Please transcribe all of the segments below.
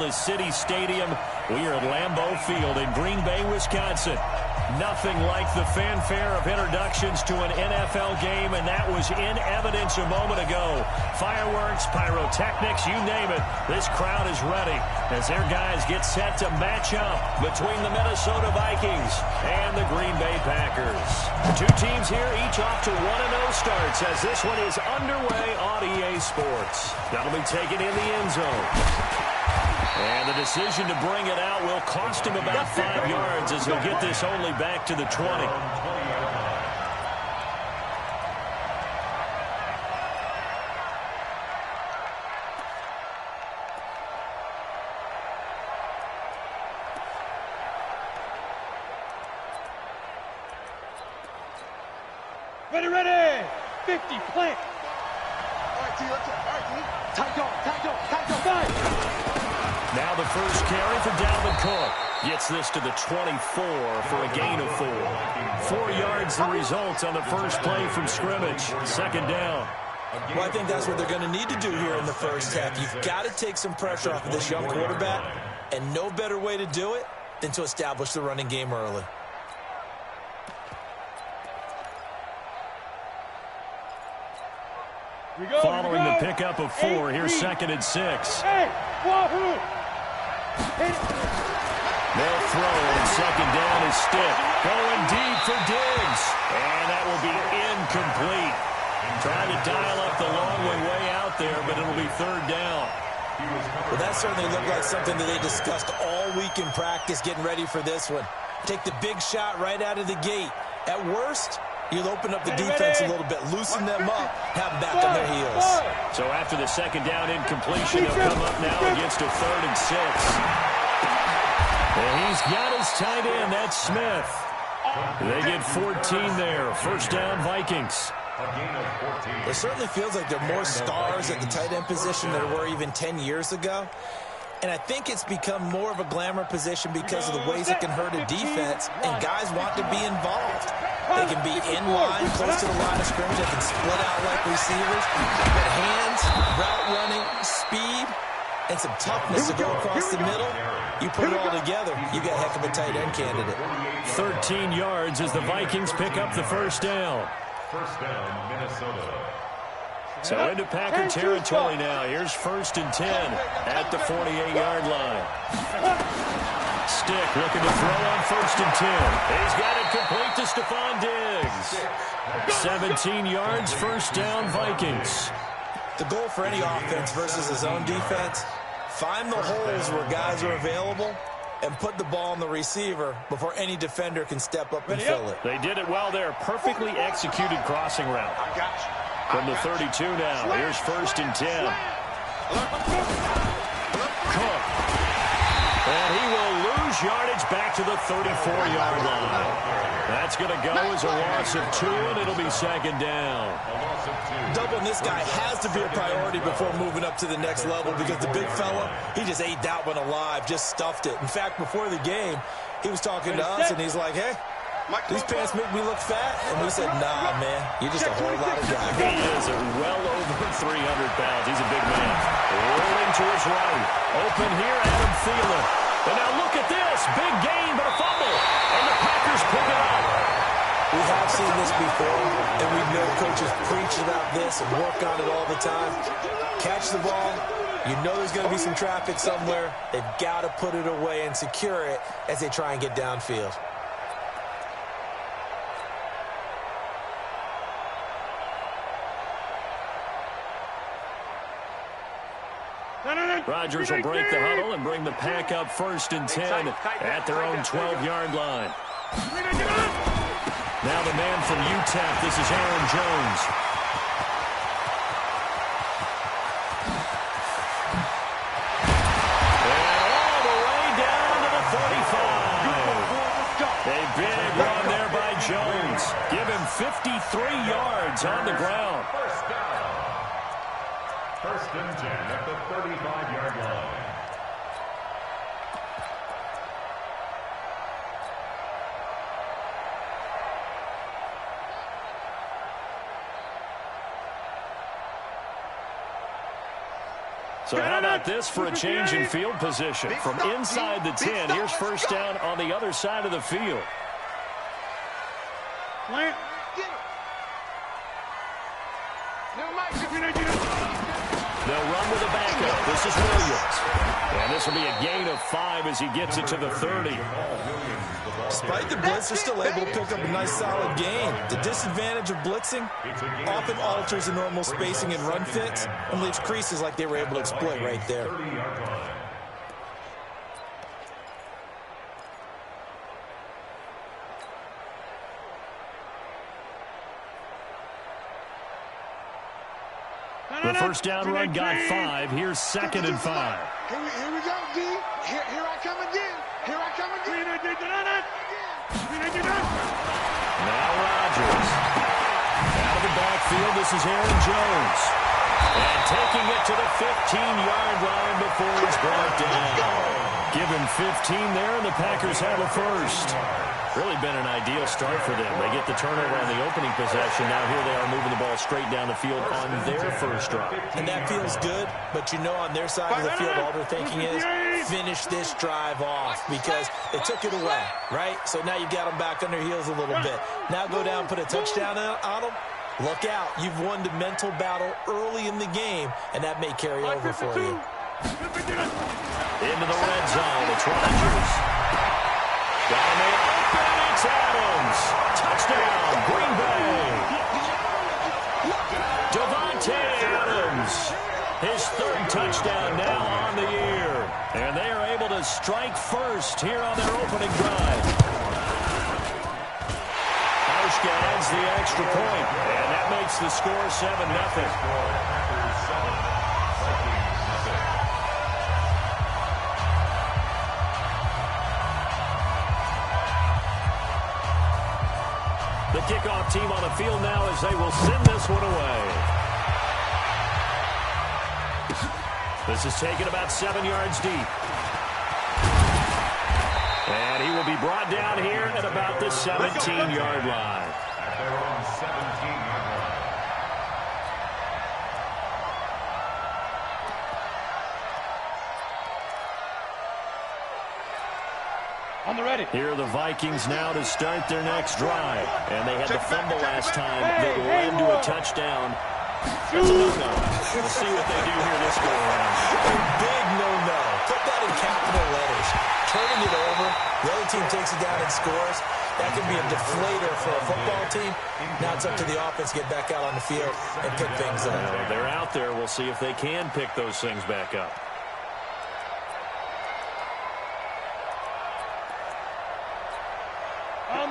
The City Stadium. We are at Lambeau Field in Green Bay, Wisconsin. Nothing like the fanfare of introductions to an NFL game, and that was in evidence a moment ago. Fireworks, pyrotechnics, you name it. This crowd is ready as their guys get set to match up between the Minnesota Vikings and the Green Bay Packers. The two teams here, each off to 1-0 starts as this one is underway on EA Sports. That'll be taken in the end zone. And the decision to bring it out will cost him about 5 yards as he'll get this only back to the 20. Ready, 50, plant. All right, T, let's go. All right, T. Tight go, Five. Now the first carry for Dalvin Cook. Gets this to the 24 for a gain of 4. 4 yards the result on the first play from scrimmage. Second down. Well, I think that's what they're going to need to do here in the first half. You've got to take some pressure off of this young quarterback, and no better way to do it than to establish the running game early. Following the pickup of 4, here's 2nd and 6. Hey, wahoo! They'll throw, and second down is Stick. Going deep for Diggs. And that will be incomplete. Trying to dial up the long way out there, but it'll be third down. Well, that certainly looked like something that they discussed all week in practice, getting ready for this one. Take the big shot right out of the gate. At worst, you'll open up the defense a little bit, loosen them up, have them back on their heels. So after the second down incompletion, he'll come up now against a 3rd and 6. And he's got his tight end, that's Smith. They get 14 there. First down, Vikings. It certainly feels like there are more stars at the tight end position than there were even 10 years ago. And I think it's become more of a glamour position because of the ways it can hurt a defense, and guys want to be involved. They can be in line, close to the line of scrimmage. They can split out like receivers. But hands, route running, speed, and some toughness to go across the middle. You put it all together, you got a heck of a tight end candidate. 13 yards as the Vikings pick up the first down. First down, Minnesota. So into Packer territory now. Here's 1st and 10 at the 48-yard line. Stick looking to throw on 1st and 10. He's got it complete to Stephon Diggs. 17 yards, first down, Vikings. The goal for any offense versus his own defense, find the holes where guys are available and put the ball on the receiver before any defender can step up and fill it. They did it well there. Perfectly executed crossing route. I got you. From the 32 now, here's 1st and 10. Cook. And he will lose yardage back to the 34-yard line. That's going to go as a loss of 2, and it'll be second down. Doubling this guy has to be a priority before moving up to the next level because the big fella, he just ate that one alive, just stuffed it. In fact, before the game, he was talking to us, and he's like, hey, these pants make me look fat. And we said, nah, man, you're just a whole lot of guy. He is well over 300 pounds. He's a big man. Rolling to his right. Open here, Adam Thielen. And now look at this. Big gain, but a fumble. And the Packers pick it up. We have seen this before, and we know coaches preach about this and work on it all the time. Catch the ball. You know there's going to be some traffic somewhere. They've got to put it away and secure it as they try and get downfield. Rodgers will break the huddle and bring the pack up 1st and 10 at their own 12-yard line. Now the man from UTEP, this is Aaron Jones. And all the way down to the 35. A big run there by Jones. Give him 53 yards on the ground. First down. 1st and 10 at the 35-yard line. So how about this for a change in field position? From inside the 10, here's first down on the other side of the field. Plant. They'll run with a backup. This is Williams. And this will be a gain of 5 as he gets it to the 30. Despite the blitz, they're still able to pick up a nice solid gain. The disadvantage of blitzing often alters the normal spacing and run fits and leaves creases like they were able to exploit right there. The first down run got 5. Here's 2nd and 5. Here we go, D. Here I come again. Here I come again. Now Rodgers. Out of the backfield, this is Aaron Jones. And taking it to the 15-yard line before he's brought down. Give him 15 there, and the Packers have a first. Really been an ideal start for them. They get the turnover on the opening possession. Now here they are moving the ball straight down the field on their first drive. And that feels good, but you know on their side of the field all they're thinking is finish this drive off because they took it away, right? So now you've got them back on their heels a little bit. Now go down, put a touchdown on them. Look out. You've won the mental battle early in the game, and that may carry over for you. Into the red zone. It's Rodgers. Down the open. It's Adams. Touchdown, Green Bay. Devontae Adams. His 3rd touchdown now on the year. And they are able to strike first here on their opening drive. Hauschka adds the extra point, and that makes the score 7-0. The kickoff team on the field now as they will send this one away. This is taken about 7 yards deep. And he will be brought down here at about the 17-yard line. At their own 17-yard line. On the ready. Here are the Vikings now to start their next drive. And they had the fumble last time that led to a touchdown. That's a no-no. We'll see what they do here this go around. A big no-no. Put that in capital letters. Turning it over, the other team takes it down and scores. That can be a deflator for a football team. Now it's up to the offense to get back out on the field and pick things up. Well, they're out there. We'll see if they can pick those things back up.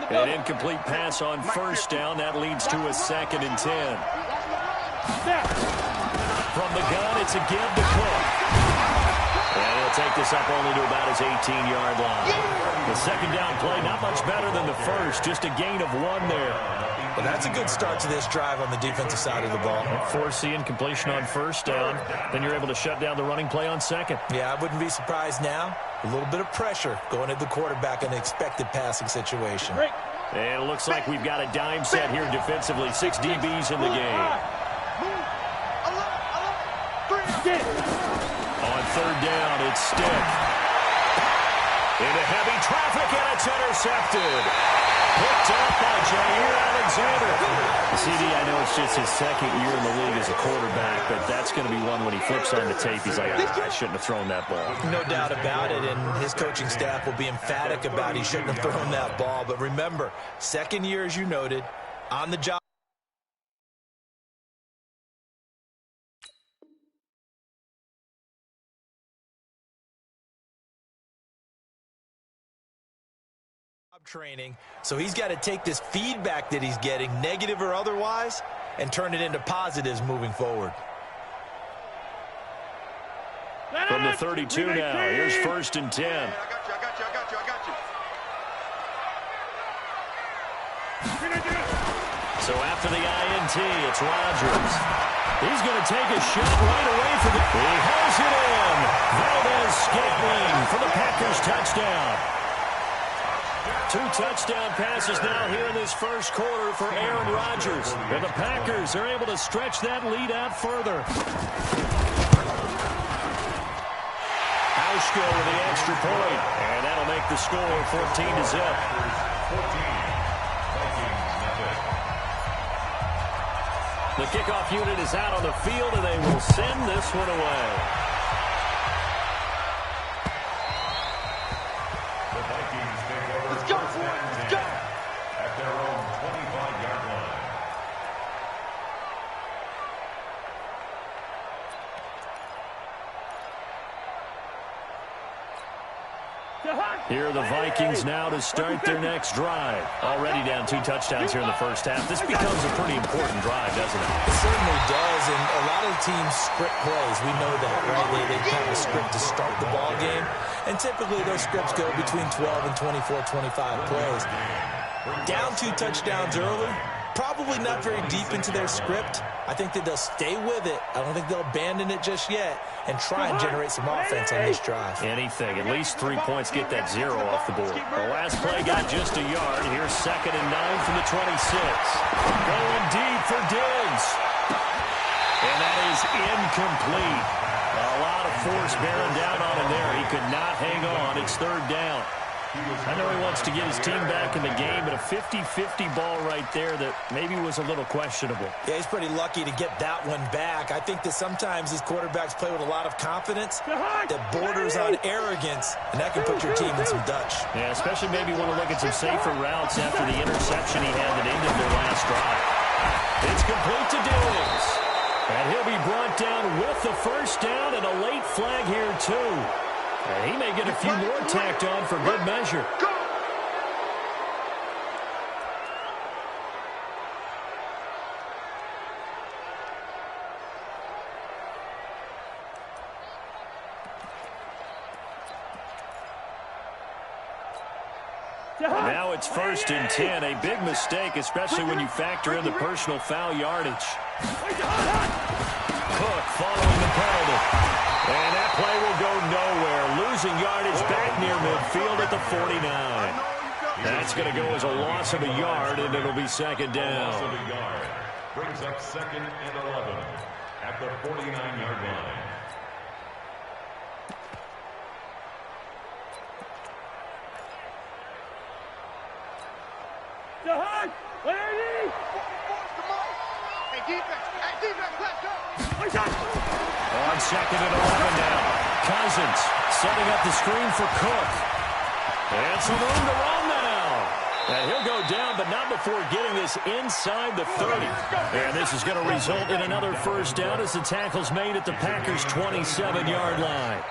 An incomplete pass on first down. That leads to a 2nd and 10. From the gun, it's a give to Cook. And he'll take this up only to about his 18-yard line. The 2nd down play, not much better than the first. Just a gain of 1 there. Well, that's a good start to this drive on the defensive side of the ball. Force the incompletion on first down. Then you're able to shut down the running play on 2nd. Yeah, I wouldn't be surprised now. A little bit of pressure going at the quarterback in an expected passing situation. And it looks like we've got a dime set here defensively. 6 DBs in the game. On 3rd down, it's Stick. Into heavy traffic, and it's intercepted. Picked up by Jair Alexander. CD, I know it's just his 2nd year in the league as a quarterback, but that's going to be one when he flips on the tape. He's like, I shouldn't have thrown that ball. No doubt about it, and his coaching staff will be emphatic about he shouldn't have thrown that ball. But remember, 2nd year, as you noted, on the job. Training, so he's got to take this feedback that he's getting, negative or otherwise, and turn it into positives moving forward. From the 32 now, here's 1st and 10. I got you. So after the INT, it's Rodgers. He's going to take a shot right away from the... He has it in. Valdez-Scantling for the Packers touchdown. 2 touchdown passes now here in this first quarter for Aaron Rodgers. And the Packers are able to stretch that lead out further. Bushko with the extra point. And that'll make the score 14-0. The kickoff unit is out on the field, and they will send this one away. The Vikings take over Let's go, first boys. and Let's 10 go. at their own 25-yard line. Here are the Vikings now to start their next drive. Already down 2 touchdowns here in the first half. This becomes a pretty important drive, doesn't it? It certainly does, and a lot of teams script plays. We know that, right? They kind of script to start the ball game, and typically those scripts go between 12 and 24, 25 plays. Down 2 touchdowns early, probably not very deep into their script. I think that they'll stay with it. I don't think they'll abandon it just yet and try and generate some offense on this drive. Anything. At least 3 points get that 0 off the board. The last play got just a yard. Here's 2nd and 9 from the 26. Going deep for Diggs. And that is incomplete. A lot of force bearing down on him there. He could not hang on. It's 3rd down. I know he wants to get his team back in the game, but a 50-50 ball right there that maybe was a little questionable. Yeah, he's pretty lucky to get that one back. I think that sometimes these quarterbacks play with a lot of confidence that borders on arrogance, and that can put your team in some Dutch. Yeah, especially maybe want to look at some safer routes after the interception he had that ended their last drive. It's complete to Diggs. And he'll be brought down with the first down and a late flag here, too. And he may get a few more tacked on for good measure. Now it's 1st and 10. A big mistake, especially when you factor in the personal foul yardage. Cook following the penalty. And that play will go nowhere. Losing yardage back near midfield at the 49. That's going to go as a loss of a yard, and it'll be 2nd down. Loss of a yard brings up 2nd and 11 at the 49-yard line. Hey, defense, let's go. On 2nd and 11 now. Cousins setting up the screen for Cook. And some room to run now. And he'll go down, but not before getting this inside the 30. And this is going to result in another first down as the tackle's made at the Packers' 27-yard line.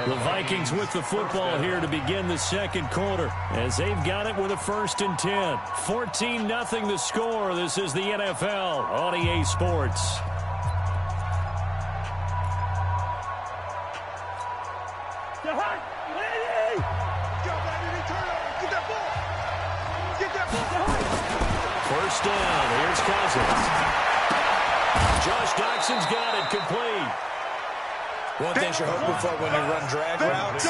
The Vikings with the football here to begin the 2nd quarter as they've got it with a 1st and 10. 14-0 the score. This is the NFL on EA Sports. First down. Here's Cousins. Josh Doxson's got it complete. One thing you're hoping for when you run drag routes,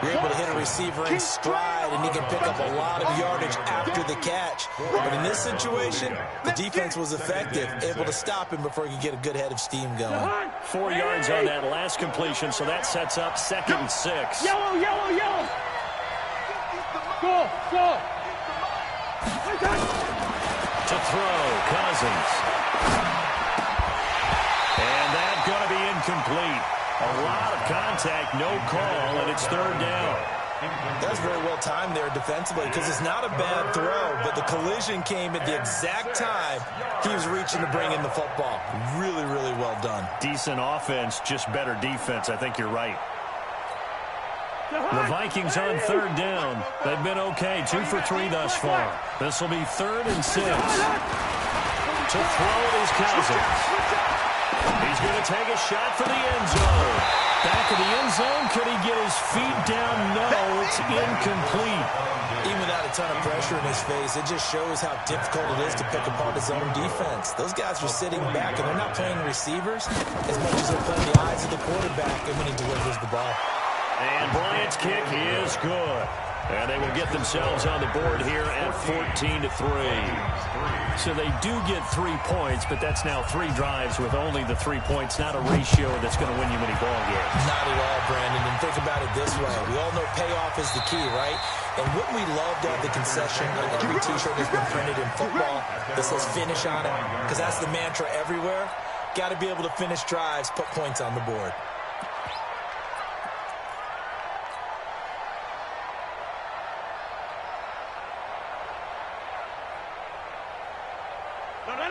you're able to hit a receiver in stride, and he can pick up a lot of yardage after the catch. But in this situation, the defense was effective, able to stop him before he could get a good head of steam going. 4 yards on that last completion, so that sets up 2nd and 6. Yellow, yellow, yellow. Go, go. To throw, Cousins. And that's going to be incomplete. A lot of contact, no call, and it's 3rd down. That's very well timed there defensively because it's not a bad throw, but the collision came at the exact time he was reaching to bring in the football. Really, really well done. Decent offense, just better defense. I think you're right. The Vikings on 3rd down. They've been okay, 2 for 3 thus far. This will be 3rd and 6. To throw is Cousins. He's going to take a shot for the end zone. Back of the end zone. Could he get his feet down? No, it's incomplete. Even without a ton of pressure in his face, it just shows how difficult it is to pick apart his own defense. Those guys are sitting back, and they're not playing receivers as much as they're playing the eyes of the quarterback and when he delivers the ball. And Bryant's kick is good. And they will get themselves on the board here at 14-3. So they do get 3 points, but that's now 3 drives with only the 3 points. Not a ratio that's going to win you many ball games. Not at all, Brandon. And think about it this way. We all know payoff is the key, right? And wouldn't we love to have the concession on every T-shirt that's been printed in football that says finish on it? Because that's the mantra everywhere. Got to be able to finish drives, put points on the board.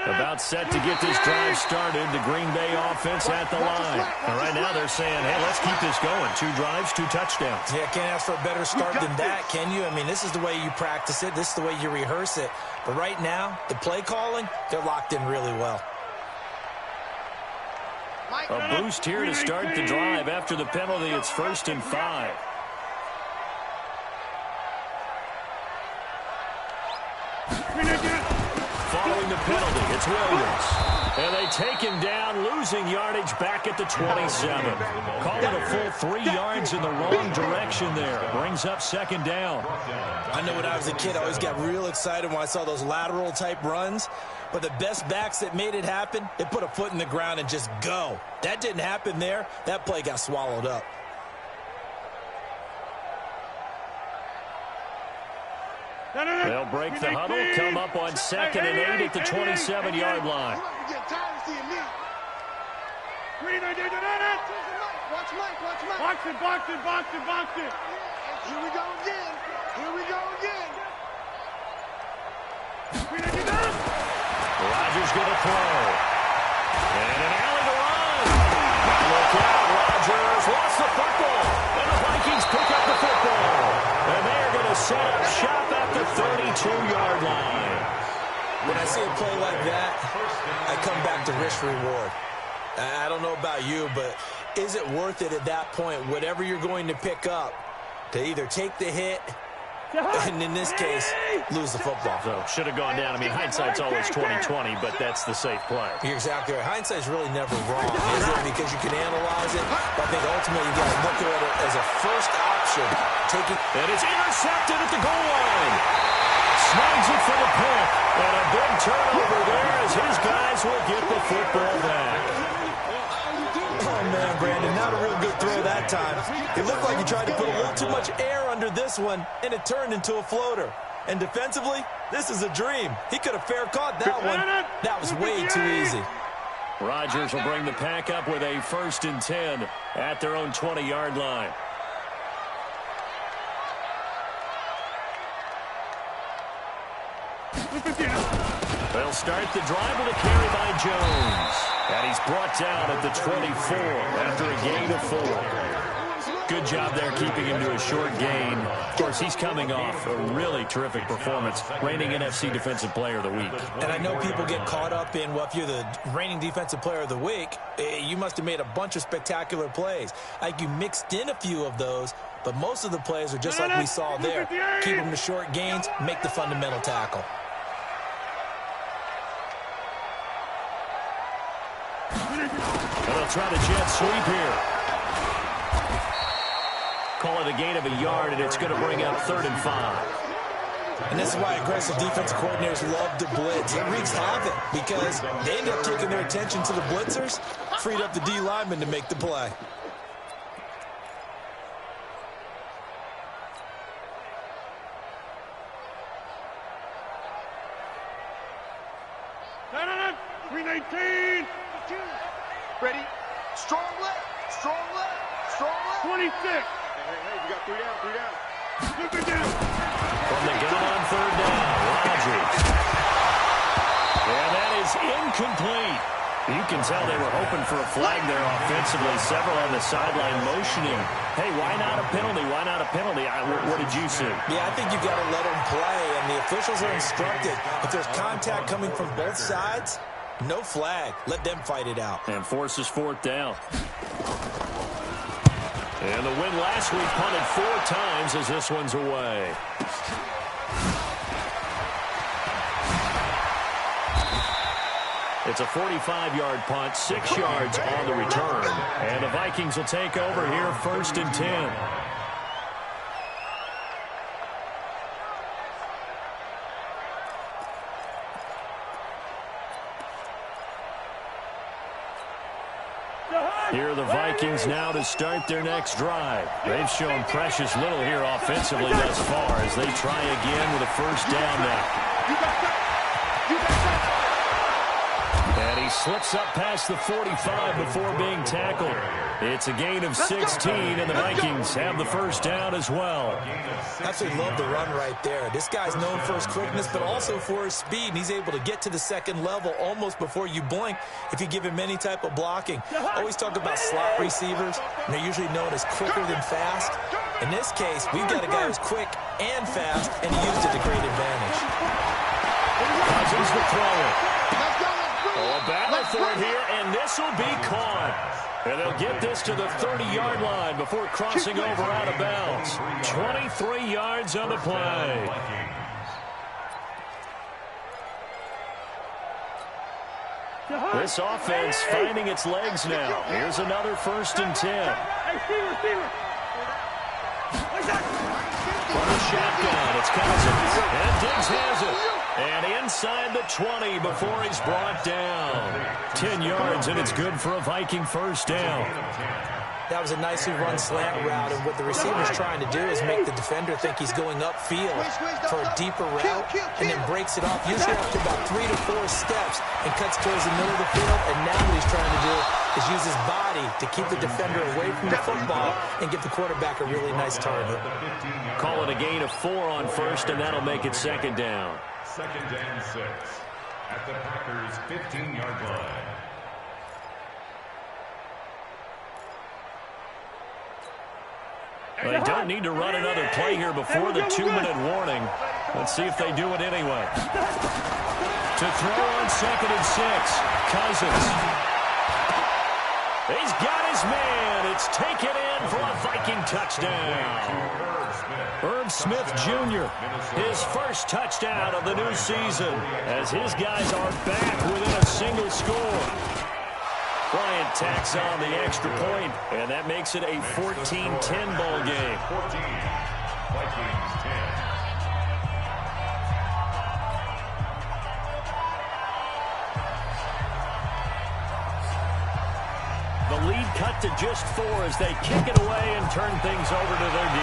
About set to get this drive started. The Green Bay offense at the line. And right now they're saying, hey, let's keep this going. 2 drives, 2 touchdowns. Yeah, can't ask for a better start than that, can you? I mean, this is the way you practice it. This is the way you rehearse it. But right now, the play calling, they're locked in really well. A boost here to start the drive. After the penalty, it's 1st and 5. Following the penalty, it's Williams. And they take him down, losing yardage back at the 27. Call it a full 3 yards in the wrong direction there. Brings up 2nd down. I know when I was a kid, I always got real excited when I saw those lateral-type runs. But the best backs that made it happen, they put a foot in the ground and just go. That didn't happen there. That play got swallowed up. They'll break the huddle, come up on 2nd and 8 at the 27-yard line. Box it. Here we go again. Rodgers going to throw. And an alley to run. Look out, Rodgers lost the football. And the Vikings pick up the football. And they are going to set up shop at the 32-yard line. When I see a play like that, I come back to risk-reward. I don't know about you, but is it worth it at that point, whatever you're going to pick up, to either take the hit and, in this case, lose the football? So, should have gone down. I mean, hindsight's always 20/20, but that's the safe play. You're exactly right. Hindsight's really never wrong, is it? Because you can analyze it, but I think ultimately you got to look at it as a first option. And it's intercepted at the goal line. Snags it for the pick. And a big turnover there as his guys will get the football back. Oh, man, Brandon, not a real good throw that time. It looked like he tried to put a little too much air under this one, and it turned into a floater. And defensively, this is a dream. He could have fair caught that one. That was way too easy. Rodgers will bring the pack up with a 1st and 10 at their own 20-yard line. They'll start the drive with a carry by Jones. And he's brought down at the 24 after a gain of 4. Good job there keeping him to a short gain. Of course, he's coming off a really terrific performance, reigning NFC Defensive Player of the Week. And I know people get caught up in, well, if you're the reigning Defensive Player of the Week, you must have made a bunch of spectacular plays. Like you mixed in a few of those, but most of the plays are just like we saw there. Keep them to short gains, make the fundamental tackle. And they'll try the jet sweep here. Call it a gain of a yard, and it's going to bring up 3rd and 5. And this is why aggressive defensive coordinators love to blitz. It wreaks havoc because they end up taking their attention to the blitzers, freed up the D lineman to make the play. Green 18. Ready? Strong left. 26. Hey, you got 3 down. Look at this. From the gun on 3rd down, Rodgers. And that is incomplete. You can tell they were hoping for a flag there offensively. Several on the sideline motioning. Hey, why not a penalty? Why not a penalty? What did you see? Yeah, I think you've got to let them play, and the officials are instructed. If there's contact coming from both sides, no flag. Let them fight it out. And forces 4th down. And the win last week punted 4 times as this one's away. It's a 45-yard punt, 6 yards on the return. And the Vikings will take over here 1st and 10. Here are the Vikings now to start their next drive. They've shown precious little here offensively thus far as they try again with a first down now. And he slips up past the 45 before being tackled. It's a gain of 16, and the Vikings have the first down as well. Absolutely love the run right there. This guy's known for his quickness, but also for his speed. And he's able to get to the second level almost before you blink if you give him any type of blocking. Always talk about slot receivers, and they're usually known as quicker than fast. In this case, we've got a guy who's quick and fast, and he used it to great advantage. Cousins the thrower. Oh, a battle for it here, and this will be caught. And they'll get this to the 30-yard line before crossing over out of bounds. 23 yards on the play. This offense finding its legs now. Here's another 1st and 10. From the shotgun, it's Cousins. And Diggs has it. And inside the 20 before he's brought down. 10 yards, and it's good for a Viking first down. That was a nicely run slant route, and what the receiver's trying to do is make the defender think he's going upfield for a deeper route, and then breaks it off, usually after about 3 to 4 steps, and cuts towards the middle of the field. And now what he's trying to do is use his body to keep the defender away from the football and get the quarterback a really nice target. Call it a gain of 4 on first, and that'll make it 2nd down. 2nd and 6 at the Packers' 15-yard line. They don't need to run another play here before the 2-minute warning. Let's see if they do it anyway. To throw on 2nd and 6, Cousins. He's got his man. It's taken in for a Viking touchdown. Herb Smith Jr., his first touchdown of the new season, as his guys are back within a single score. Bryant tacks on the extra point, and that makes it a 14-10 ball game. 14, Vikings 10. The lead cut to just 4 as they kick it away and turn things over to their D.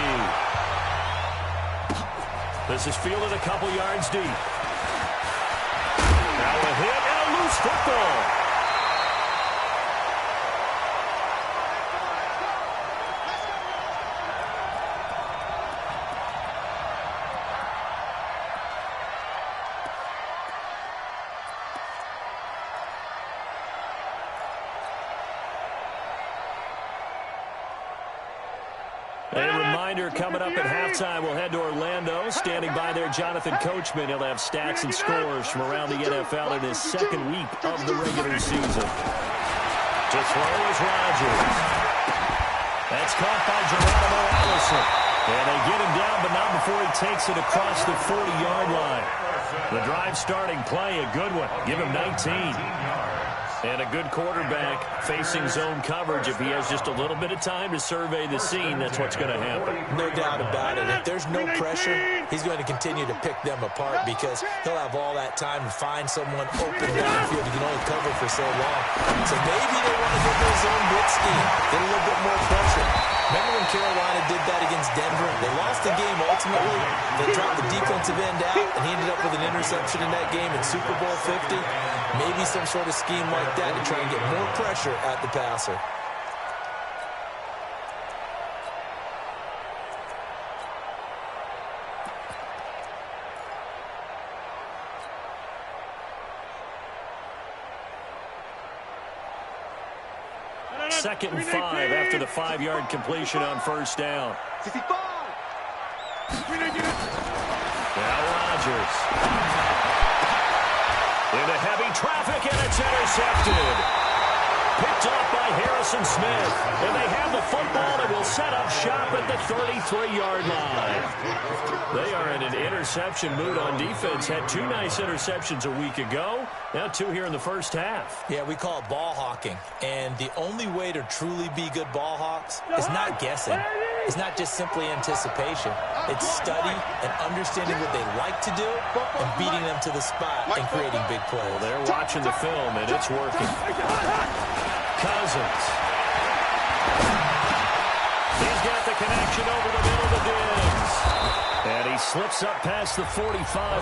This is fielded a couple yards deep. Now a hit and a loose football. Coming up at halftime, we'll head to Orlando. Standing by there, Jonathan Coachman. He'll have stats and scores from around the NFL in his 2nd week of the regular season. To throw is Rodgers. That's caught by Geronimo Allison. And they get him down, but not before he takes it across the 40-yard line. The drive starting play, a good one. Give him 19. And a good quarterback facing zone coverage. If he has just a little bit of time to survey the scene, that's what's going to happen. No doubt about it. If there's no pressure, he's going to continue to pick them apart because he'll have all that time to find someone open downfield. He can only cover for so long. So maybe they want to go to a zone blitz scheme, get a little bit more pressure. Remember when Carolina did that against Denver? They lost the game ultimately. They dropped the defensive end out, and he ended up with an interception in that game in Super Bowl 50. Maybe some sort of scheme like that to try and get more pressure at the passer. Second and 5 after the 5-yard completion on first down. Now Rodgers. Into heavy traffic, and it's intercepted. Picked off by Harrison Smith. And they have the football and will set up shop at the 33-yard line. They are in an interception mood on defense. Had 2 nice interceptions a week ago. Now 2 here in the first half. Yeah, we call it ball hawking. And the only way to truly be good ball hawks is not guessing. It's not just simply anticipation. It's study and understanding what they like to do and beating them to the spot and creating big plays. Well, they're watching the film, and it's working. Cousins. connection over the middle to Diggs. And he slips up past the 45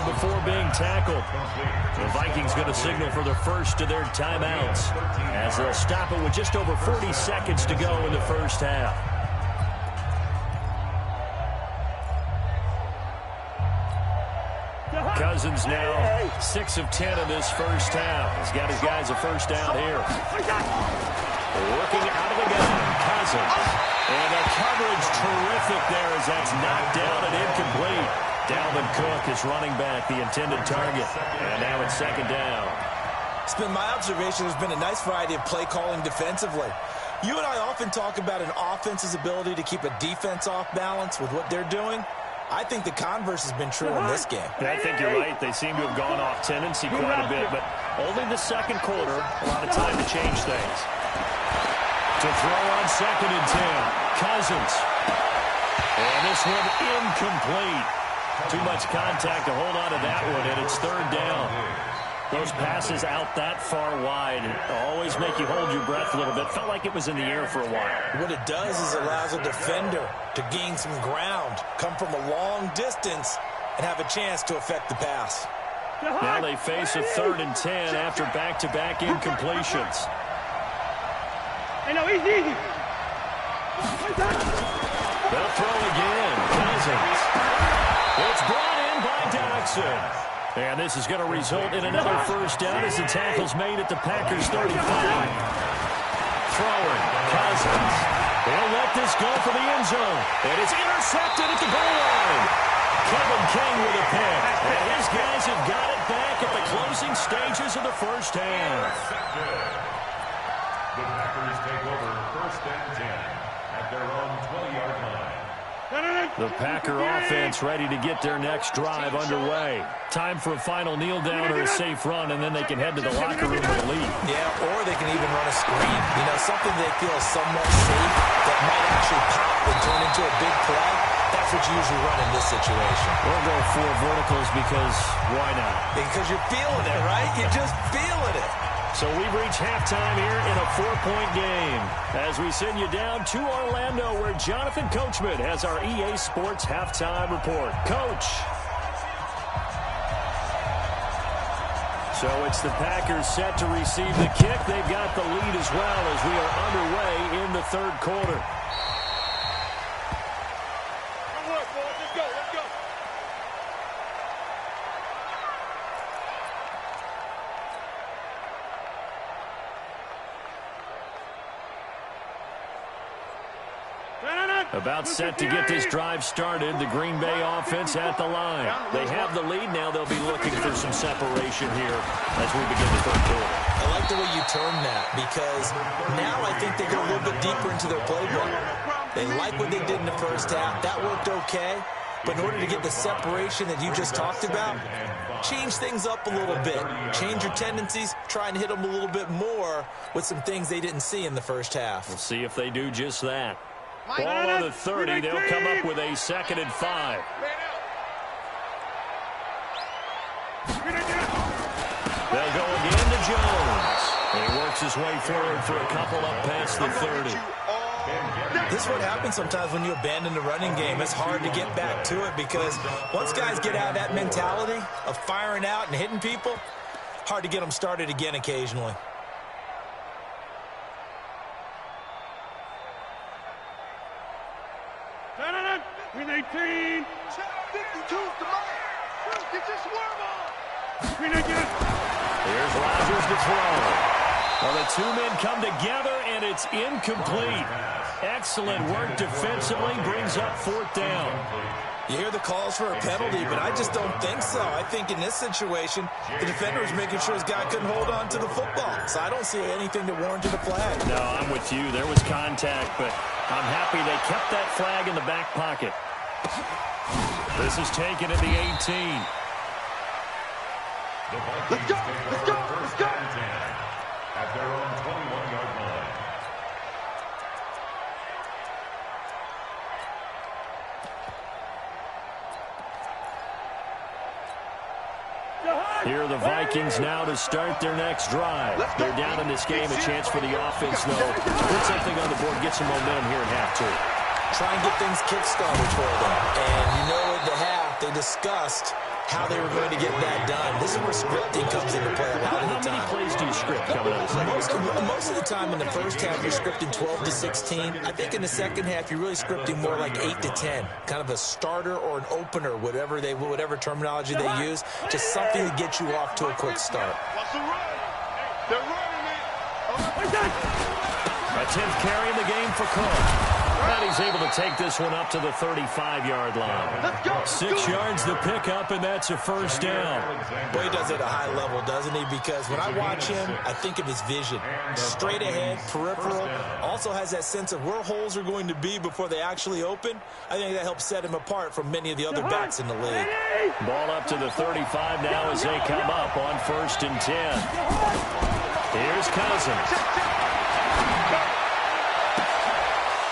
before being tackled. The Vikings going to signal for the first of their timeouts as they'll stop it with just over 40 seconds to go in the first half. Cousins now 6 of 10 in this first half. He's got his guys a first down here. Working out of the gun, Cousins. And the coverage terrific there as that's knocked down and incomplete. Dalvin Cook is running back, the intended target. And now it's second down. It's been my observation there's been a nice variety of play calling defensively. You and I often talk about an offense's ability to keep a defense off balance with what they're doing. I think the converse has been true in this game. I think you're right. They seem to have gone off tendency quite a bit, but only the second quarter, a lot of time to change things. To throw on second and 10, Cousins. And this one incomplete. Too much contact to hold on to that one, and it's third down. Those passes out that far wide always make you hold your breath a little bit. Felt like it was in the air for a while. What it does is allows a defender to gain some ground, come from a long distance, and have a chance to affect the pass. Now they face a 3rd and 10 after back-to-back incompletions. Hey, no, easy. They'll throw again. Cousins. It's brought in by Dodson. And this is going to result in another first down as the tackle's made at the Packers' 35. Throwing, Cousins. They'll let this go for the end zone. And it's intercepted at the goal line. Kevin King with a pick. And his guys have got it back at the closing stages of the first half. The Packers take over 1st and 10 at their own 20-yard line. The Packer offense ready to get their next drive underway. Time for a final kneel down or a safe run, and then they can head to the locker room with a lead. Yeah, or they can even run a screen. You know, something they feel is somewhat safe that might actually pop and turn into a big play. That's what you usually run in this situation. We'll go 4 verticals because why not? Because you're feeling it, right? You're just feeling it. So we've reached halftime here in a 4-point game as we send you down to Orlando where Jonathan Coachman has our EA Sports halftime report. Coach. So it's the Packers set to receive the kick. They've got the lead as well as we are underway in the 3rd quarter. About set to get this drive started. The Green Bay offense at the line. They have the lead. Now they'll be looking for some separation here as we begin the 3rd quarter. I like the way you turn that because now I think they go a little bit deeper into their playbook. They like what they did in the first half. That worked okay. But in order to get the separation that you just talked about, change things up a little bit. Change your tendencies. Try and hit them a little bit more with some things they didn't see in the first half. We'll see if they do just that. Ball on the 30. They'll come up with a 2nd and 5. They'll go again to Jones. And he works his way forward for a couple up past the 30. This is what happens sometimes when you abandon the running game. It's hard to get back to it because once guys get out of that mentality of firing out and hitting people, hard to get them started again occasionally. Win 18. 52's the man. Get your swerve on. Win again. Here's Rodgers to throw. Well, the 2 men come together, and it's incomplete. Excellent work defensively. Brings up 4th down. You hear the calls for a penalty, but I just don't think so. I think in this situation, the defender was making sure his guy couldn't hold on to the football. So I don't see anything that warranted a flag. No, I'm with you. There was contact, but I'm happy they kept that flag in the back pocket. This is taken at the 18. Let's go. Let's go. Let's go. At their own 21-yard line. Here are the Vikings now to start their next drive. They're down in this game. A chance for the offense, though, to put something on the board, get some momentum here at half 2. try and get things kick-started for them. And you know at the half, they discussed how they were going to get that done. This is where scripting comes into play a lot of the time. How many plays do you script coming out of the second? Most of the time in the first half, you're scripting 12 to 16. I think in the second half, you're really scripting more like 8 to 10. Kind of a starter or an opener, whatever terminology they use. Just something to get you off to a quick start. What's the run? They're running it. A 10th carry in the game for Cook. And he's able to take this one up to the 35-yard line. Let's go. 6 yards the pickup, and that's a first down. Boy, he does it at a high level, doesn't he? Because when I watch him, I think of his vision. Straight ahead, peripheral. Also has that sense of where holes are going to be before they actually open. I think that helps set him apart from many of the other backs in the league. Ball up to the 35 now as they come up on 1st and 10. Here's Cousins.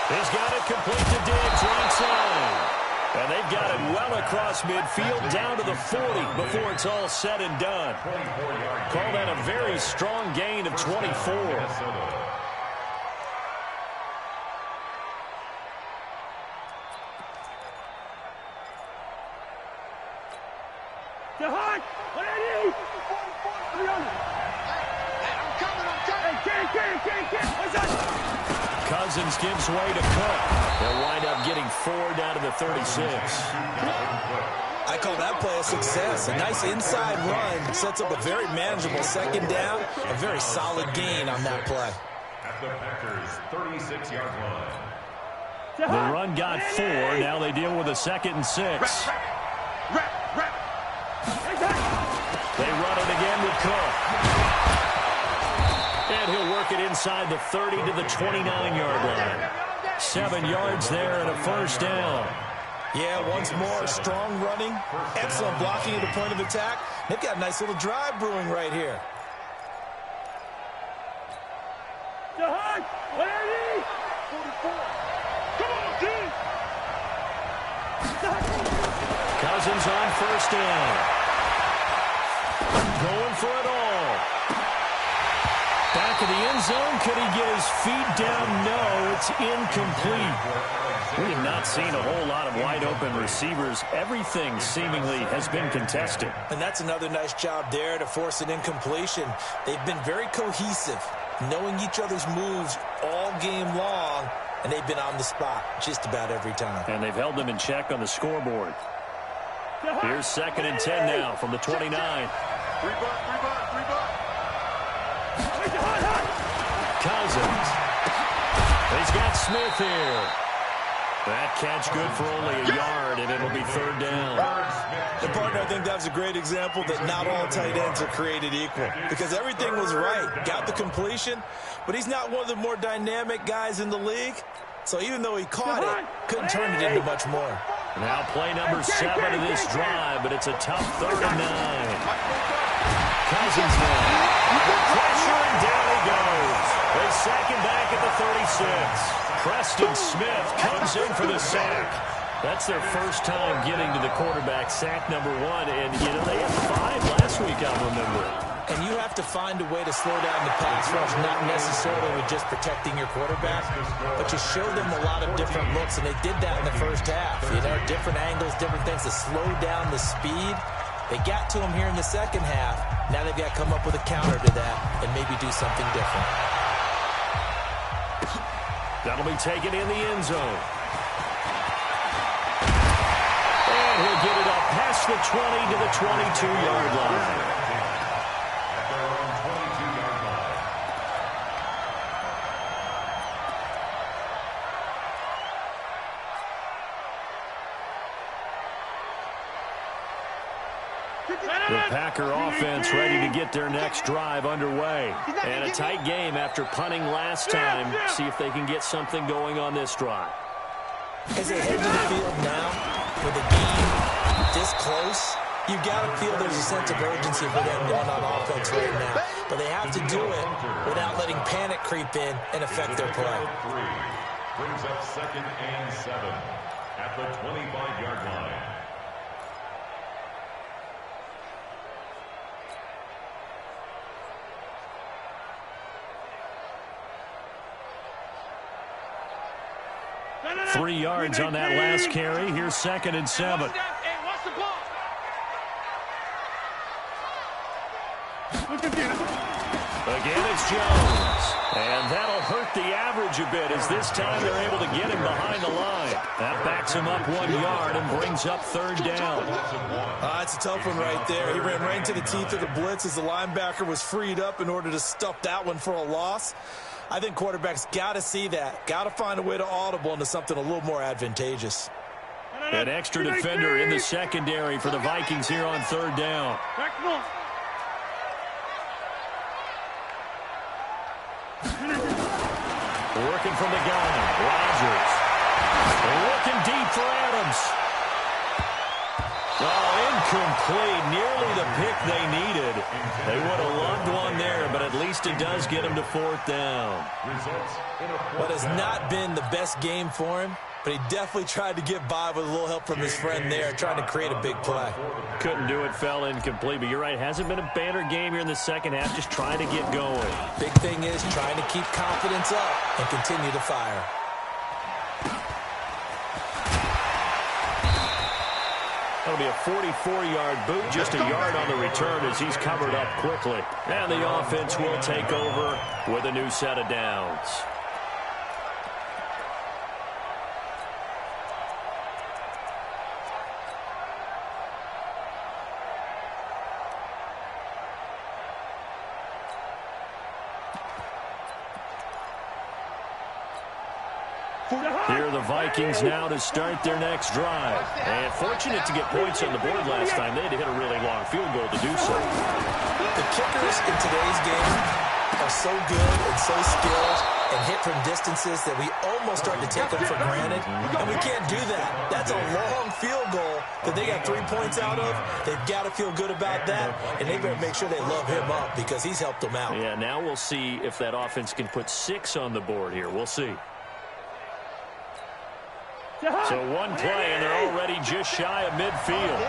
He's got it complete to Diggs right side. And they've got it well across midfield down to the 40 before it's all said and done. Call that a very strong gain of 24. Cousins gives way to Cook. They'll wind up getting 4 down to the 36. I call that play a success. A nice inside run sets up a very manageable second down. A very solid gain on that play. At the Packers' 36-yard line. The run got 4. Now they deal with a 2nd and 6. They run it again with Cook. And he'll work it inside the 30 to the 29-yard line. 7 yards there and a first down. Yeah, once more, strong running, excellent blocking at the point of attack. They've got a nice little drive brewing right here. Cousins on first down. Going for it all. Back of the end zone. Could he get his feet down? No, it's incomplete. We have not seen a whole lot of wide-open receivers. Everything seemingly has been contested. And that's another nice job there to force an incompletion. They've been very cohesive, knowing each other's moves all game long, and they've been on the spot just about every time. And they've held them in check on the scoreboard. Here's 2nd and 10 now from the 29. Cousins. He's got Smith here. That catch good for only a yard, and it'll be 3rd down. And partner, I think that was a great example that not all tight ends are created equal, because everything was right. Got the completion, but he's not one of the more dynamic guys in the league. So even though he caught it, couldn't turn it into much more. Now play number 7 of this drive, but it's a tough 3rd and 9. Cousins now. The pressure, and down he goes. They sack him back at the 36. Preston Smith comes in for the sack. That's their first time getting to the quarterback, sack number 1. And, you know, they had 5 last week, I remember. And you have to find a way to slow down the pass rush, not necessarily with just protecting your quarterback, but you show them a lot of different looks, and they did that in the first half. You know, different angles, different things to slow down the speed. They got to him here in the second half. Now they've got to come up with a counter to that and maybe do something different. That'll be taken in the end zone. And he'll get it up past the 20 to the 22-yard line. At their own 22-yard line. The Packer offense ready to get their next drive underway. And a tight game after punting last time. See if they can get something going on this drive. As they head to the field now, with the game this close, you've got to feel there's a sense of urgency for them going on offense right now. But they have to do it without letting panic creep in and affect their play. Brings up 2nd and 7 at the 25-yard line. 3 yards on that last carry. Here's 2nd and 7. Again, it's Jones. And that'll hurt the average a bit as this time they're able to get him behind the line. That backs him up 1 yard and brings up 3rd down. It's a tough one right there. He ran right into the teeth of the blitz as the linebacker was freed up in order to stuff that one for a loss. I think quarterbacks got to see that. Got to find a way to audible into something a little more advantageous. An extra defender in the secondary for the Vikings here on 3rd down. Working from the gun, Rodgers. Looking deep for Adams. Oh, incomplete. Nearly the pick they needed. They would have loved one there, but at least it does get them to 4th down. What has not been the best game for him, but he definitely tried to get by with a little help from his friend there, trying to create a big play. Couldn't do it, fell incomplete, but you're right. Hasn't been a banner game here in the second half, just trying to get going. Big thing is trying to keep confidence up and continue to fire. That'll be a 44-yard boot, just a yard on the return as he's covered up quickly. And the offense will take over with a new set of downs. Here are the Vikings now to start their next drive. And fortunate to get points on the board last time. They had to hit a really long field goal to do so. The kickers in today's game are so good and so skilled and hit from distances that we almost start to take them for granted. And we can't do that. That's a long field goal that they got 3 points out of. They've got to feel good about that. And they better make sure they love him up because he's helped them out. Yeah, now we'll see if that offense can put 6 on the board here. We'll see. So one play, and they're already just shy of midfield.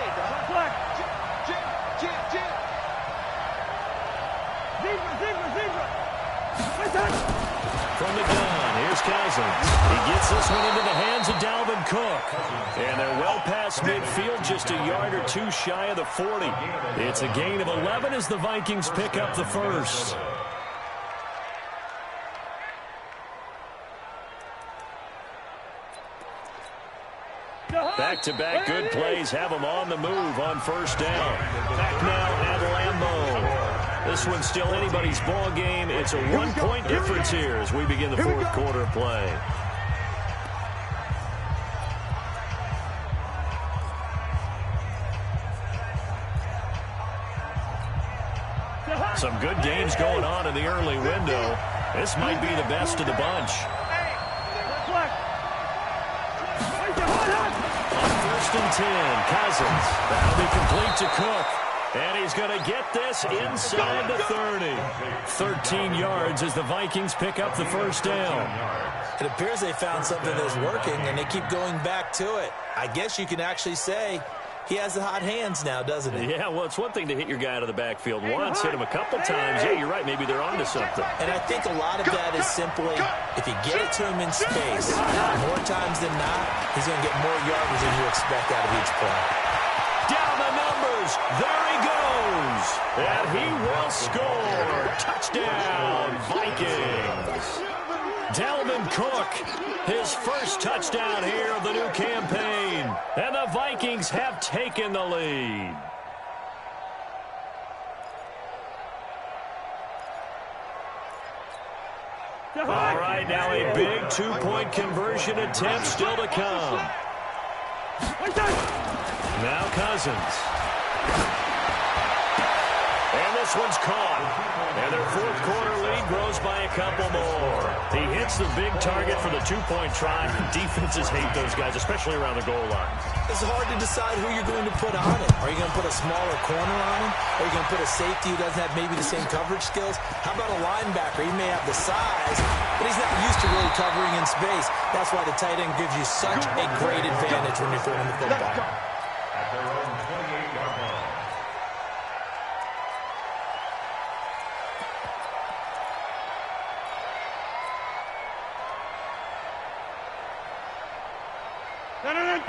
From the gun, here's Cousins. He gets this one into the hands of Dalvin Cook. And they're well past midfield, just a yard or 2 shy of the 40. It's a gain of 11 as the Vikings pick up the first. Back-to-back good plays have them on the move on 1st down. Back now at Lambeau. This one's still anybody's ball game. It's a 1-point difference here as we begin the 4th quarter play. Some good games going on in the early window. This might be the best of the bunch. On 1st and 10, Cousins. That'll be complete to Cook. And he's going to get this inside the 30. 13 yards as the Vikings pick up the 1st down. It appears they found something that's working, and they keep going back to it. I guess you can actually say he has the hot hands now, doesn't he? Yeah, well, it's one thing to hit your guy out of the backfield once, hit him a couple times. Yeah, you're right. Maybe they're onto something. And I think a lot of that is simply if you get it to him in space, more times than not, he's going to get more yardage than you expect out of each play. Down the numbers. There he goes. And he will score. Touchdown, Vikings. Dalvin Cook, his first touchdown here of the new campaign. And the Vikings have taken the lead. All right, now a big 2-point conversion attempt still to come. Now Cousins. And this one's caught. And their 4th quarter lead grows by a couple more. He hits the big target for the 2-point try. Defenses hate those guys, especially around the goal line. It's hard to decide who you're going to put on it. Are you going to put a smaller corner on him? Are you going to put a safety who doesn't have maybe the same coverage skills? How about a linebacker? He may have the size, but he's not used to really covering in space. That's why the tight end gives you such a great advantage when you're throwing the football. At their own 28-yard line.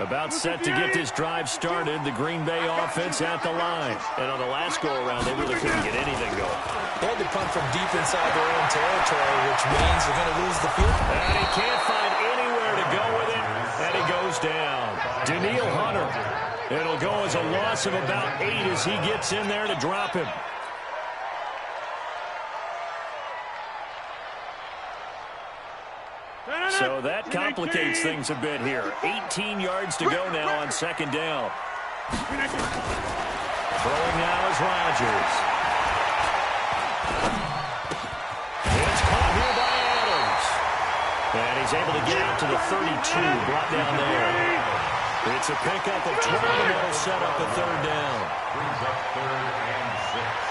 About set to get this drive started. The Green Bay offense at the line. And on the last go-around, they really couldn't get anything going. They had to punt from deep inside their own territory, which means they're going to lose the field. And he can't find anywhere to go with it. And he goes down. Daniil Hunter. It'll go as a loss of about 8 as he gets in there to drop him. So that complicates things a bit here. 18 yards to go now on second down. Throwing now is Rodgers. It's caught here by Adams. And he's able to get out to the 32, brought down there. It's a pickup of 12, and that'll set up a third down. Brings up 3rd and 6.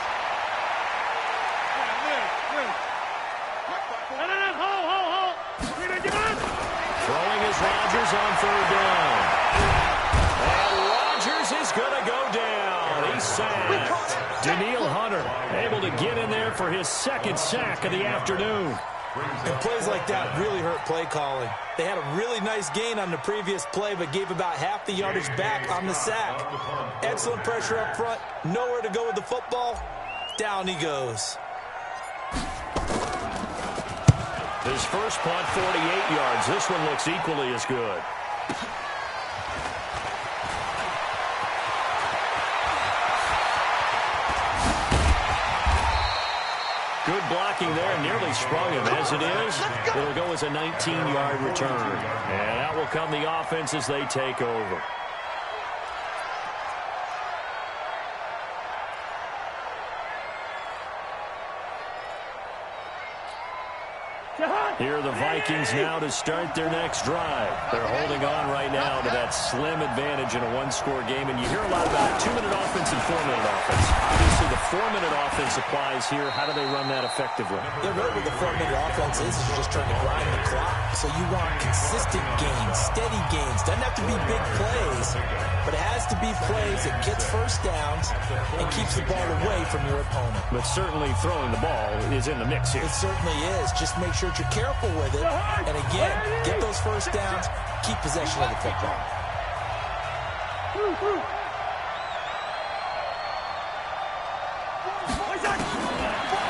Throwing is Rodgers on third down. And Rodgers is going to go down. He's sacked. Daniil Hunter able to get in there for his second sack of the afternoon. And plays like that really hurt play calling. They had a really nice gain on the previous play, but gave about half the yardage back on the sack. Excellent pressure up front. Nowhere to go with the football. Down he goes. His first punt, 48 yards. This one looks equally as good. Good blocking there, nearly sprung him. As it is, it'll go as a 19-yard return. And out will come the offense as they take over. Here are the Vikings now to start their next drive. They're holding on right now to that slim advantage in a one-score game. And you hear a lot about 2-minute offense and 4-minute offense. Obviously, the 4-minute offense applies here. How do they run that effectively? Yeah, really what the 4-minute offense is you're just trying to grind the clock. So you want consistent gains, steady gains. Doesn't have to be big plays, but it has to be plays that gets first downs and keeps the ball away from your opponent. But certainly throwing the ball is in the mix here. It certainly is. Just make sure that you're careful with it. And again, get those first downs, keep possession of the football.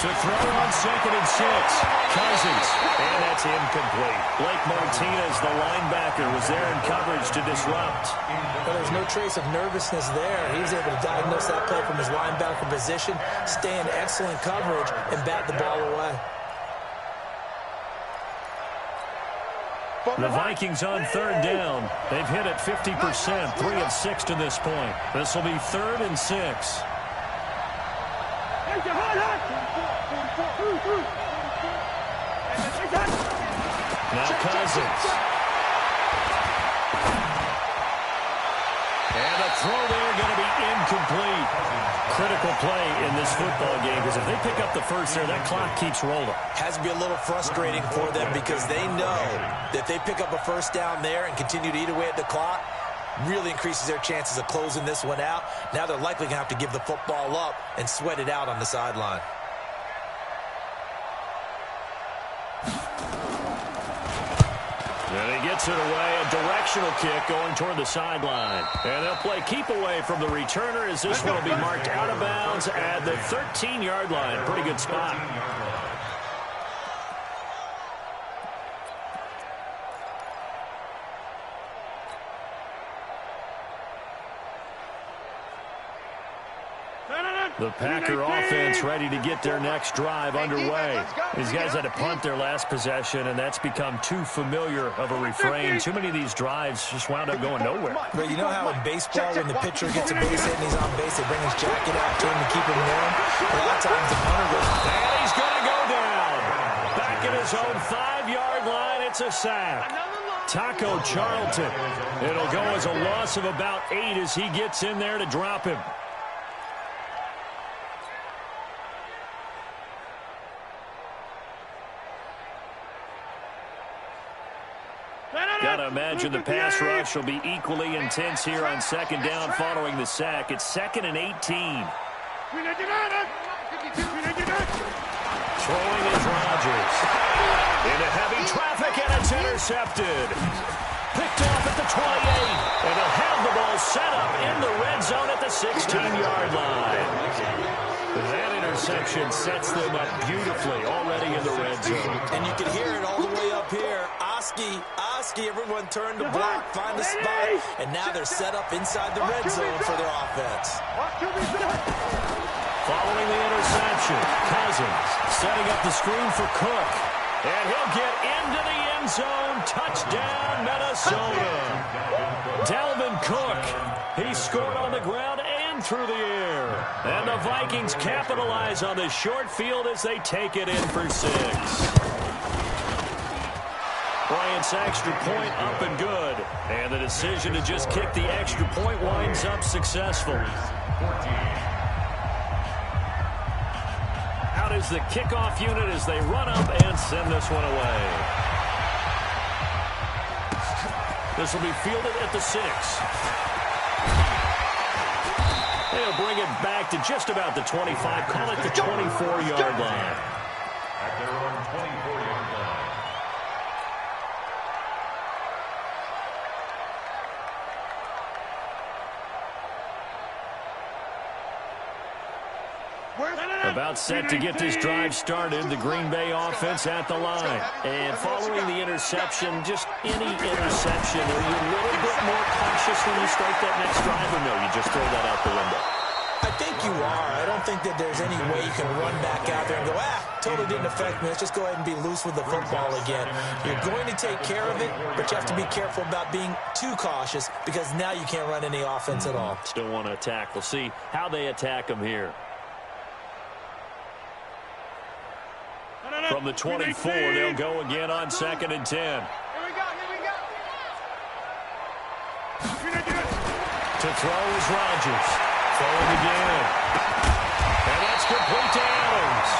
To throw on 2nd and 6. Cousins. And that's incomplete. Blake Martinez, the linebacker, was there in coverage to disrupt. But there's no trace of nervousness there. He was able to diagnose that play from his linebacker position, stay in excellent coverage, and bat the ball away. The Vikings on third down. They've hit it 50%, 3 of 6 to this point. This will be 3rd and 6. Now Cousins. And a throw there going to be incomplete. Critical play in this football game because if they pick up the first there, that clock keeps rolling. Has to be a little frustrating for them because they know that if they pick up a first down there and continue to eat away at the clock, really increases their chances of closing this one out. Now they're likely going to have to give the football up and sweat it out on the sideline. And he gets it away, a directional kick going toward the sideline. And they'll play keep away from the returner as this one will be marked out of bounds at the 13-yard line. Pretty good spot. The Packer offense ready to get their next drive underway. These guys had to punt their last possession, and that's become too familiar of a refrain. Too many of these drives just wound up going nowhere. But you know how in baseball, when the pitcher gets a base hit and he's on base, they bring his jacket out to him to keep him warm? A lot of times the punter goes, and he's going to go down. Back at his own 5-yard line, it's a sack. Taco Charlton. It'll go as a loss of about 8 as he gets in there to drop him. Gotta imagine the pass rush will be equally intense here on second down following the sack. It's 2nd and 18. Throwing is Rodgers. Into heavy traffic, and it's intercepted. Picked off at the 28. And they'll have the ball set up in the red zone at the 16-yard line. That interception sets them up beautifully already in the red zone. And you can hear it all the way up here. Oski, everyone turned to block, find a spot, and now they're set up inside the red zone for their offense. Following the interception, Cousins setting up the screen for Cook. And he'll get into the end zone. Touchdown, Minnesota. Dalvin Cook. He scored on the ground and through the air. And the Vikings capitalize on this short field as they take it in for 6. Bryant's extra point up and good. And the decision to just kick the extra point winds up successful. Out is the kickoff unit as they run up and send this one away. This will be fielded at the 6. They'll bring it back to just about the 25. Call it the 24-yard line. At their own 24-yard line. About set to get this drive started, the Green Bay offense at the line. And following the interception, just any interception, are you a little bit more cautious when you start that next drive, or no, you just throw that out the window? I think you are. I don't think that there's any way you can run back out there and go, totally didn't affect me. Let's just go ahead and be loose with the football again. You're going to take care of it, but you have to be careful about being too cautious because now you can't run any offense at all. Still want to attack. We'll see how they attack them here. From the 24, they'll go again on 2nd and 10. Here we go. To throw is Rodgers. Throwing again. And that's complete to Adams.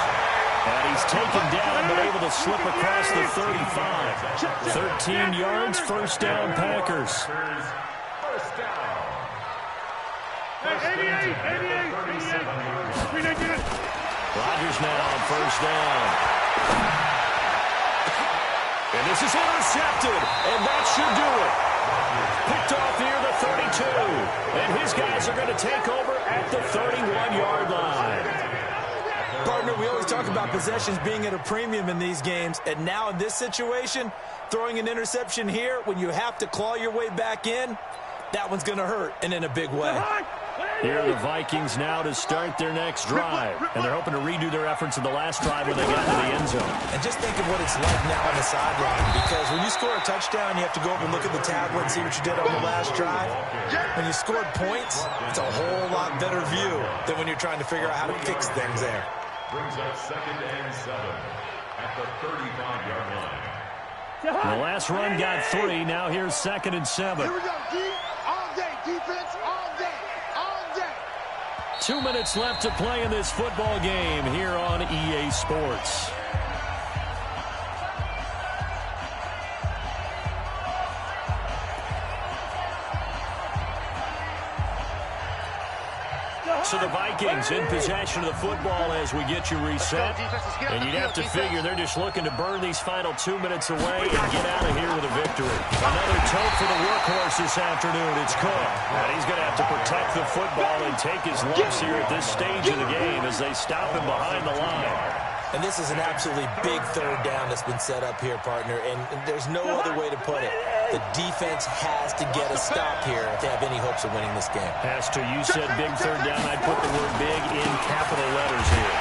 And he's taken down, but able to slip across the 35. 13 yards, first down, Packers. First down. 88. Rodgers now on first down. And this is intercepted, and that should do it. Picked off near the 32, and his guys are going to take over at the 31-yard line. Partner, we always talk about possessions being at a premium in these games, and now in this situation, throwing an interception here when you have to claw your way back in, that one's going to hurt, and in a big way. Here are the Vikings now to start their next drive. And they're hoping to redo their efforts in the last drive where they got to the end zone. And just think of what it's like now on the sideline. Because when you score a touchdown, you have to go over and look at the tablet and see what you did on the last drive. When you scored points, it's a whole lot better view than when you're trying to figure out how to fix things there. Brings up 2nd and 7 at the 35-yard line. The last run got 3. Now here's 2nd and 7. Here we go, D. All day, defense, all day. 2 minutes left to play in this football game here on EA Sports. So the Vikings in possession of the football as we get you reset. And you'd have to figure they're just looking to burn these final 2 minutes away and get out of here with a victory. Another tote for the workhorse this afternoon. It's Cook. And he's going to have to protect the football and take his lumps here at this stage of the game as they stop him behind the line. And this is an absolutely big third down that's been set up here, partner, and there's no other way to put it. The defense has to get a stop here if they have any hopes of winning this game. Pastor, you said big third down. I'd put the word big in capital letters here.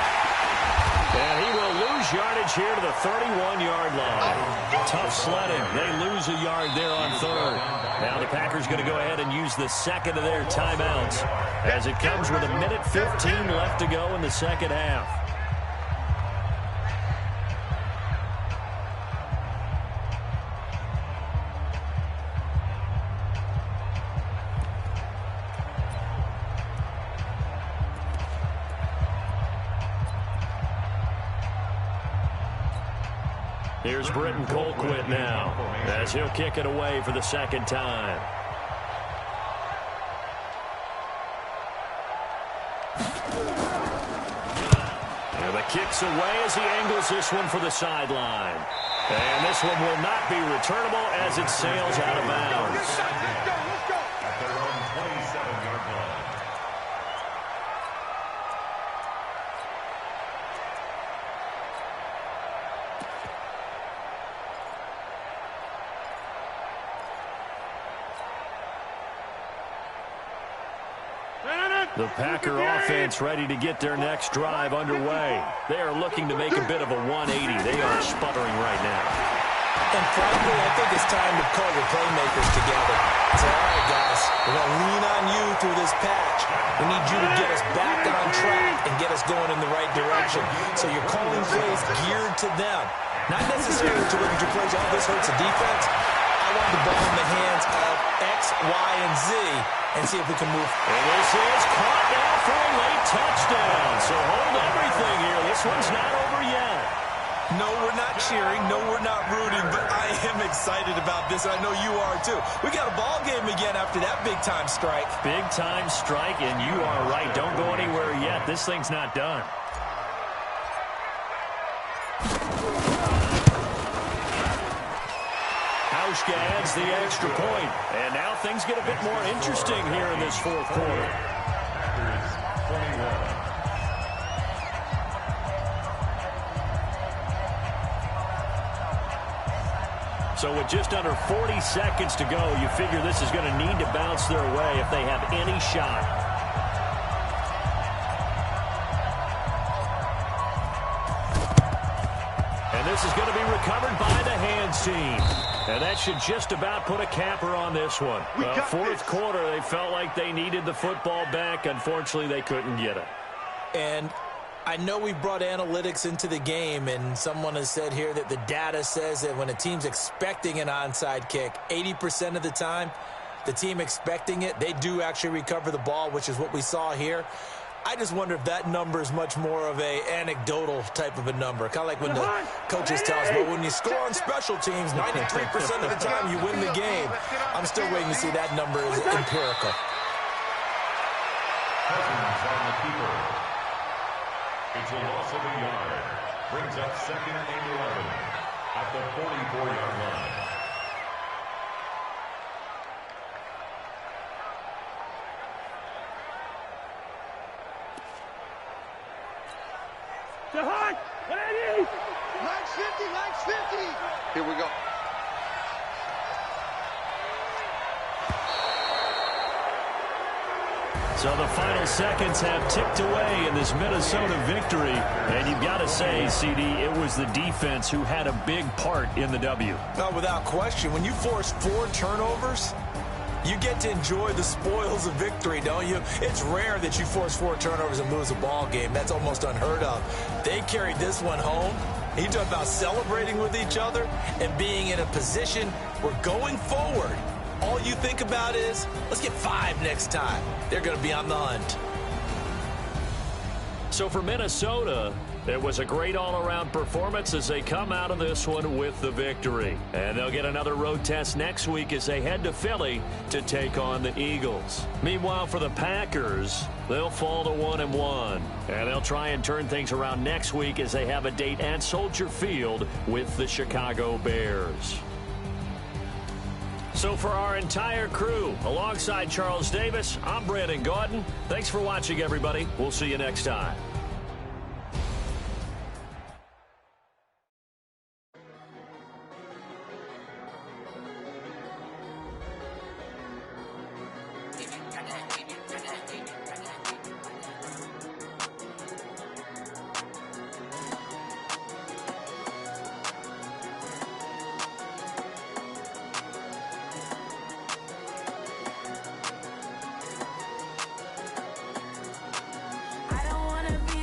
And he will lose yardage here to the 31-yard line. Tough sledding. They lose a yard there on third. Now the Packers going to go ahead and use the second of their timeouts as it comes with 1:15 left to go in the second half. Here's Britton Colquitt now as he'll kick it away for the second time. And the kick's away as he angles this one for the sideline. And this one will not be returnable as it sails out of bounds. Let's go. At their own 27-yard line. The Packer offense ready to get their next drive underway. They are looking to make a bit of a 180. They are sputtering right now. And frankly, I think it's time to call your playmakers together. Say, all right, guys, we're going to lean on you through this patch. We need you to get us back on track and get us going in the right direction. So you're calling plays geared to them. Not necessarily to look at your plays, oh, this hurts the defense. I want the ball in the hands of X, Y, and Z and see if we can move. And this is caught now for a late touchdown. So hold everything here. This one's not over yet. No, we're not cheering. No, we're not rooting. But I am excited about this, and I know you are too. We got a ball game again after that big-time strike. Big-time strike, and you are right. Don't go anywhere yet. This thing's not done. Hauschka adds the extra point. And now things get a bit more interesting here in this fourth quarter. Packers 21. So with just under 40 seconds to go, you figure this is going to need to bounce their way if they have any shot. And this is going to be recovered by the hands team. And that should just about put a capper on this one. Fourth quarter, they felt like they needed the football back. Unfortunately, they couldn't get it. And I know we've brought analytics into the game, and someone has said here that the data says that when a team's expecting an onside kick, 80% of the time, the team expecting it, they do actually recover the ball, which is what we saw here. I just wonder if that number is much more of a anecdotal type of a number. Kind of like when the coaches tell us, well, when you score on special teams, 93% of the time you win the game. I'm still waiting to see that number is empirical. Cousins on the keeper. It's a loss of a yard. Brings up second and 11 at the 44-yard line. Jahan, what are these? Max 50. Here we go. So the final seconds have ticked away in this Minnesota victory. And you've got to say, CD, it was the defense who had a big part in the W. No, without question. When you force 4 turnovers, you get to enjoy the spoils of victory, don't you? It's rare that you force 4 turnovers and lose a ball game. That's almost unheard of. They carried this one home. You talk about celebrating with each other and being in a position where going forward, all you think about is, let's get 5 next time. They're going to be on the hunt. So for Minnesota, it was a great all-around performance as they come out of this one with the victory. And they'll get another road test next week as they head to Philly to take on the Eagles. Meanwhile, for the Packers, they'll fall to 1-1. And they'll try and turn things around next week as they have a date at Soldier Field with the Chicago Bears. So for our entire crew, alongside Charles Davis, I'm Brandon Gaudin. Thanks for watching, everybody. We'll see you next time. I don't wanna be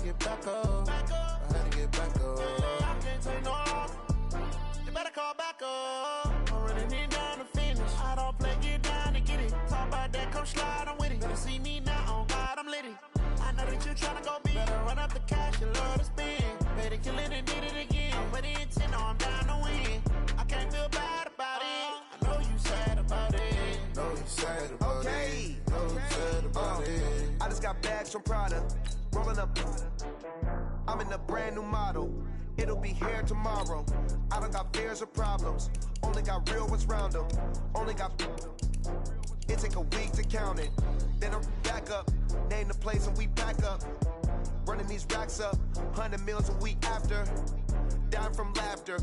Get back up. I had to get back up. I can't take no loss. You better call back up. I'm running it down to finish. I don't play, get down to get it. Talk about that, come slide, I'm with it. Better see me now, on God, I'm litty. I know that you tryna go big. Better run up the cash, you love to spend. Better kill it and did it again. I'm with the intent, no, I'm down to win. I can't feel bad about it. I know you sad about it. Know you sad about it. Know you sad about it. I just got bags from Prada. Rolling up, I'm in a brand new model. It'll be here tomorrow. I don't got fears or problems. Only got real ones round them. Only got. It take a week to count it. Then I'm back up. Name the place and we pack up. Running these racks up. 100 meals a week after. Down from laughter.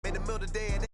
Made a meal today and